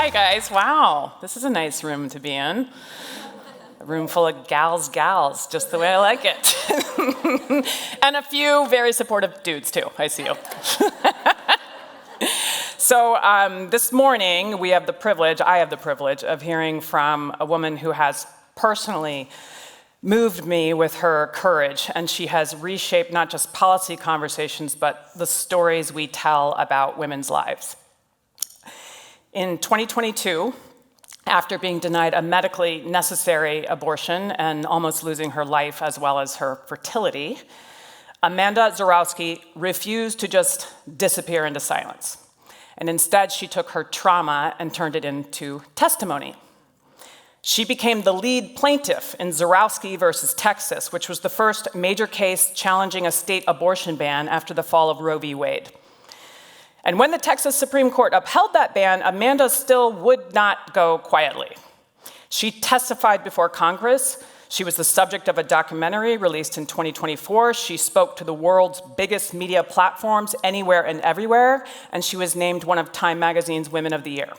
Hi, guys. Wow, this is a nice room to be in. A room full of gals, just the way I like it. And a few very supportive dudes, too. I see you. So this morning, I have the privilege of hearing from a woman who has personally moved me with her courage, and she has reshaped not just policy conversations, but the stories we tell about women's lives. In 2022, after being denied a medically necessary abortion and almost losing her life as well as her fertility, Amanda Zurawski refused to just disappear into silence. And instead, she took her trauma and turned it into testimony. She became the lead plaintiff in Zurawski versus Texas, which was the first major case challenging a state abortion ban after the fall of Roe v. Wade. And when the Texas Supreme Court upheld that ban, Amanda still would not go quietly. She testified before Congress. She was the subject of a documentary released in 2024. She spoke to the world's biggest media platforms, Anywhere and Everywhere, and she was named one of Time Magazine's Women of the Year.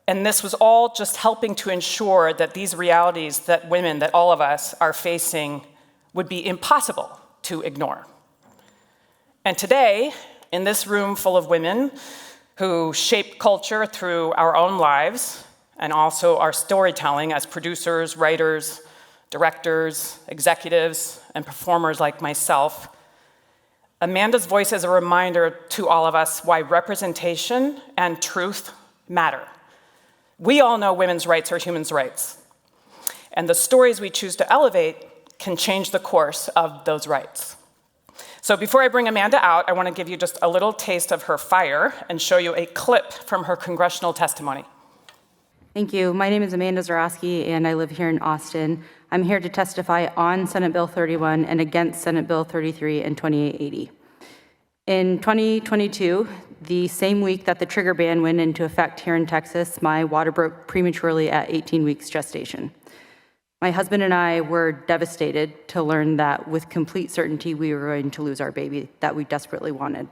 And this was all just helping to ensure that these realities that women, that all of us are facing, would be impossible to ignore. And today, in this room full of women who shape culture through our own lives and also our storytelling as producers, writers, directors, executives, and performers like myself, Amanda's voice is a reminder to all of us why representation and truth matter. We all know women's rights are human rights, and the stories we choose to elevate can change the course of those rights. So before I bring Amanda out, I want to give you just a little taste of her fire and show you a clip from her congressional testimony. Thank you. My name is Amanda Zurawski, and I live here in Austin. I'm here to testify on Senate Bill 31 and against Senate Bill 33 and 2880. In 2022, the same week that the trigger ban went into effect here in Texas, my water broke prematurely at 18 weeks gestation. My husband and I were devastated to learn that with complete certainty we were going to lose our baby that we desperately wanted.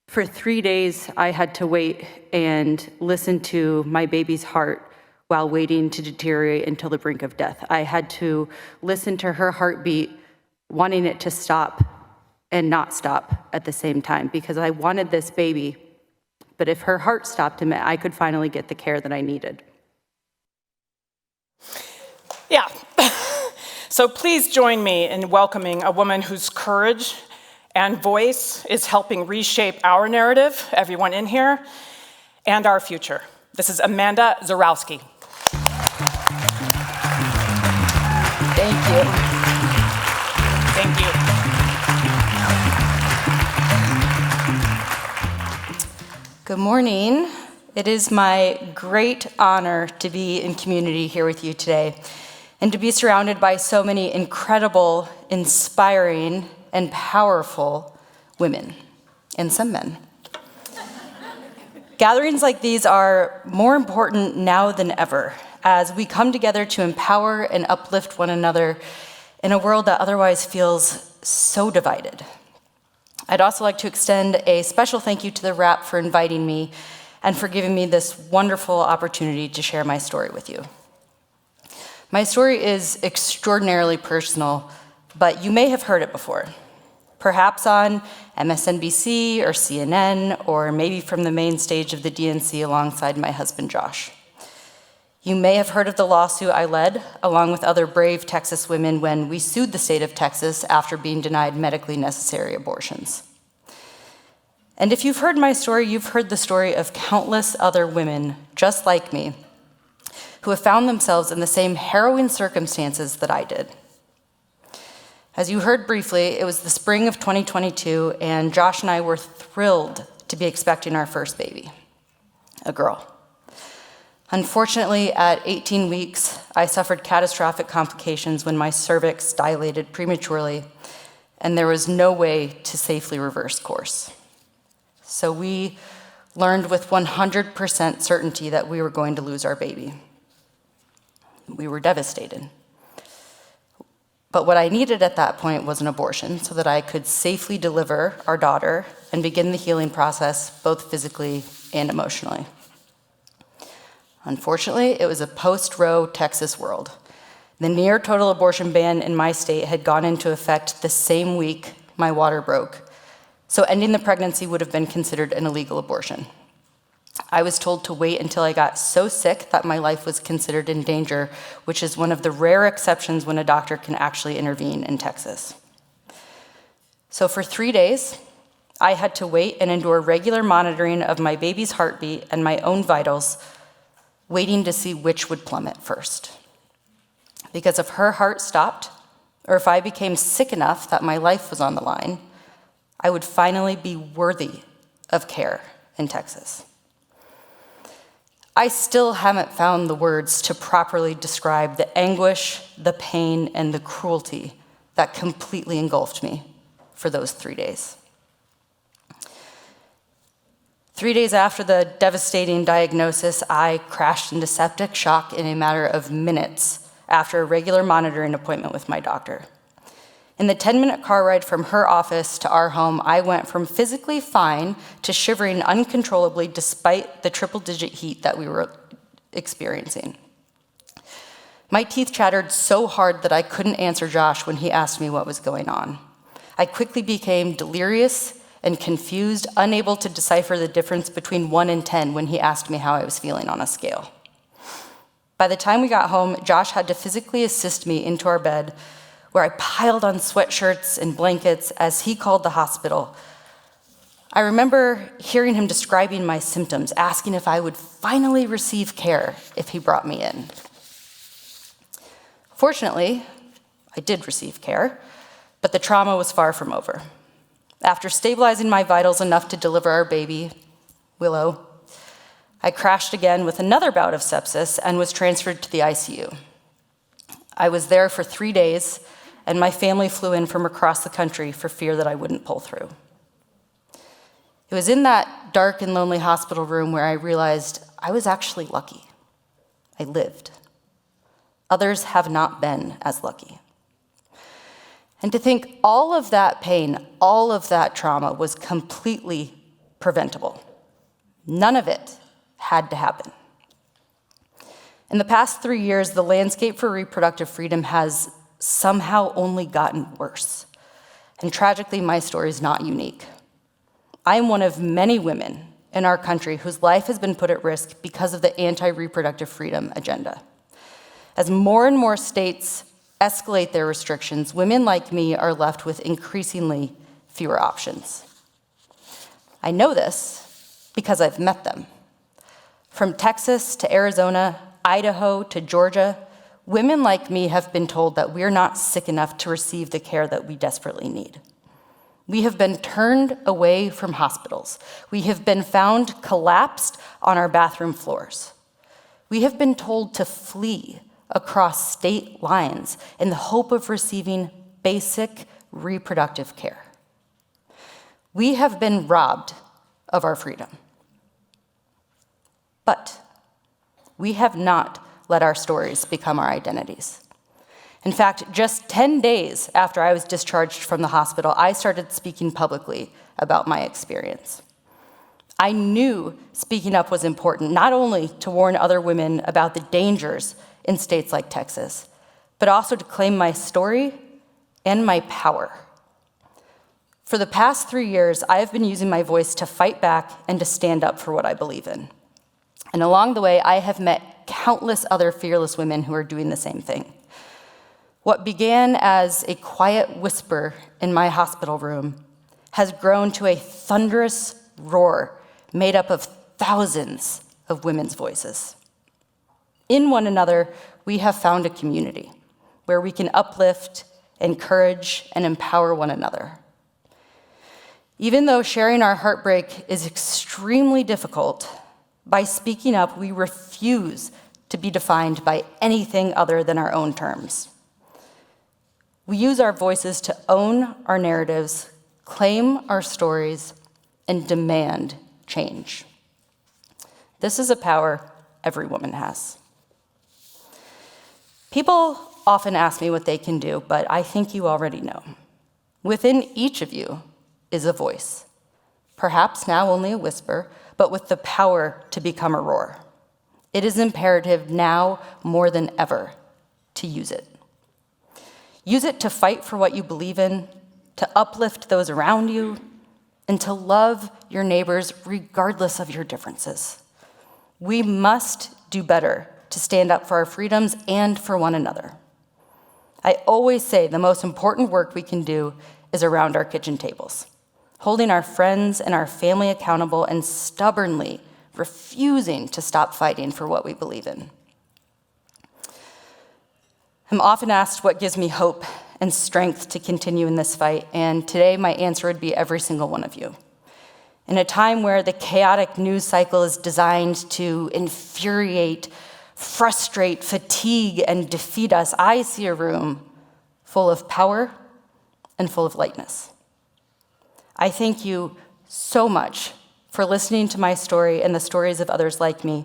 For 3 days, I had to wait and listen to my baby's heart while waiting to deteriorate until the brink of death. I had to listen to her heartbeat, wanting it to stop and not stop at the same time, because I wanted this baby, but if her heart stopped, it meant I could finally get the care that I needed. Yeah, so please join me in welcoming a woman whose courage and voice is helping reshape our narrative, everyone in here, and our future. This is Amanda Zurawski. Thank you. Thank you. Good morning. It is my great honor to be in community here with you today and to be surrounded by so many incredible, inspiring, and powerful women, and some men. Gatherings like these are more important now than ever as we come together to empower and uplift one another in a world that otherwise feels so divided. I'd also like to extend a special thank you to TheWrap for inviting me and for giving me this wonderful opportunity to share my story with you. My story is extraordinarily personal, but you may have heard it before, perhaps on MSNBC or CNN, or maybe from the main stage of the DNC alongside my husband, Josh. You may have heard of the lawsuit I led, along with other brave Texas women, when we sued the state of Texas after being denied medically necessary abortions. And if you've heard my story, you've heard the story of countless other women just like me who have found themselves in the same harrowing circumstances that I did. As you heard briefly, it was the spring of 2022, and Josh and I were thrilled to be expecting our first baby, a girl. Unfortunately, at 18 weeks, I suffered catastrophic complications when my cervix dilated prematurely, and there was no way to safely reverse course. So we learned with 100% certainty that we were going to lose our baby. We were devastated. But what I needed at that point was an abortion so that I could safely deliver our daughter and begin the healing process, both physically and emotionally. Unfortunately, it was a post-Roe Texas world. The near total abortion ban in my state had gone into effect the same week my water broke, so ending the pregnancy would have been considered an illegal abortion. I was told to wait until I got so sick that my life was considered in danger, which is one of the rare exceptions when a doctor can actually intervene in Texas. So for 3 days, I had to wait and endure regular monitoring of my baby's heartbeat and my own vitals, waiting to see which would plummet first. Because if her heart stopped, or if I became sick enough that my life was on the line, I would finally be worthy of care in Texas. I still haven't found the words to properly describe the anguish, the pain, and the cruelty that completely engulfed me for those 3 days. 3 days after the devastating diagnosis, I crashed into septic shock in a matter of minutes after a regular monitoring appointment with my doctor. In the 10-minute car ride from her office to our home, I went from physically fine to shivering uncontrollably despite the triple-digit heat that we were experiencing. My teeth chattered so hard that I couldn't answer Josh when he asked me what was going on. I quickly became delirious and confused, unable to decipher the difference between 1 and 10 when he asked me how I was feeling on a scale. By the time we got home, Josh had to physically assist me into our bed, where I piled on sweatshirts and blankets as he called the hospital. I remember hearing him describing my symptoms, asking if I would finally receive care if he brought me in. Fortunately, I did receive care, but the trauma was far from over. After stabilizing my vitals enough to deliver our baby, Willow, I crashed again with another bout of sepsis and was transferred to the ICU. I was there for 3 days, and my family flew in from across the country for fear that I wouldn't pull through. It was in that dark and lonely hospital room where I realized I was actually lucky. I lived. Others have not been as lucky. And to think all of that pain, all of that trauma was completely preventable. None of it had to happen. In the past 3 years, the landscape for reproductive freedom has somehow only gotten worse. And tragically, my story is not unique. I am one of many women in our country whose life has been put at risk because of the anti-reproductive freedom agenda. As more and more states escalate their restrictions, women like me are left with increasingly fewer options. I know this because I've met them. From Texas to Arizona, Idaho to Georgia, women like me have been told that we're not sick enough to receive the care that we desperately need. We have been turned away from hospitals. We have been found collapsed on our bathroom floors. We have been told to flee across state lines in the hope of receiving basic reproductive care. We have been robbed of our freedom. But we have not let our stories become our identities. In fact, just 10 days after I was discharged from the hospital, I started speaking publicly about my experience. I knew speaking up was important, not only to warn other women about the dangers in states like Texas, but also to claim my story and my power. For the past 3 years, I have been using my voice to fight back and to stand up for what I believe in. And along the way, I have met countless other fearless women who are doing the same thing. What began as a quiet whisper in my hospital room has grown to a thunderous roar made up of thousands of women's voices. In one another, we have found a community where we can uplift, encourage, and empower one another. Even though sharing our heartbreak is extremely difficult, by speaking up, we refuse to be defined by anything other than our own terms. We use our voices to own our narratives, claim our stories, and demand change. This is a power every woman has. People often ask me what they can do, but I think you already know. Within each of you is a voice, perhaps now only a whisper, but with the power to become a roar. It is imperative now more than ever to use it. Use it to fight for what you believe in, to uplift those around you, and to love your neighbors regardless of your differences. We must do better to stand up for our freedoms and for one another. I always say the most important work we can do is around our kitchen tables, holding our friends and our family accountable and stubbornly refusing to stop fighting for what we believe in. I'm often asked what gives me hope and strength to continue in this fight, and today my answer would be every single one of you. In a time where the chaotic news cycle is designed to infuriate, frustrate, fatigue, and defeat us, I see a room full of power and full of lightness. I thank you so much for listening to my story and the stories of others like me,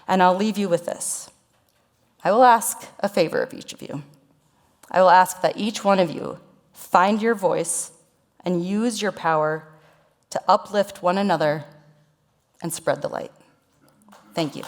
and I'll leave you with this. I will ask a favor of each of you. I will ask that each one of you find your voice and use your power to uplift one another and spread the light. Thank you.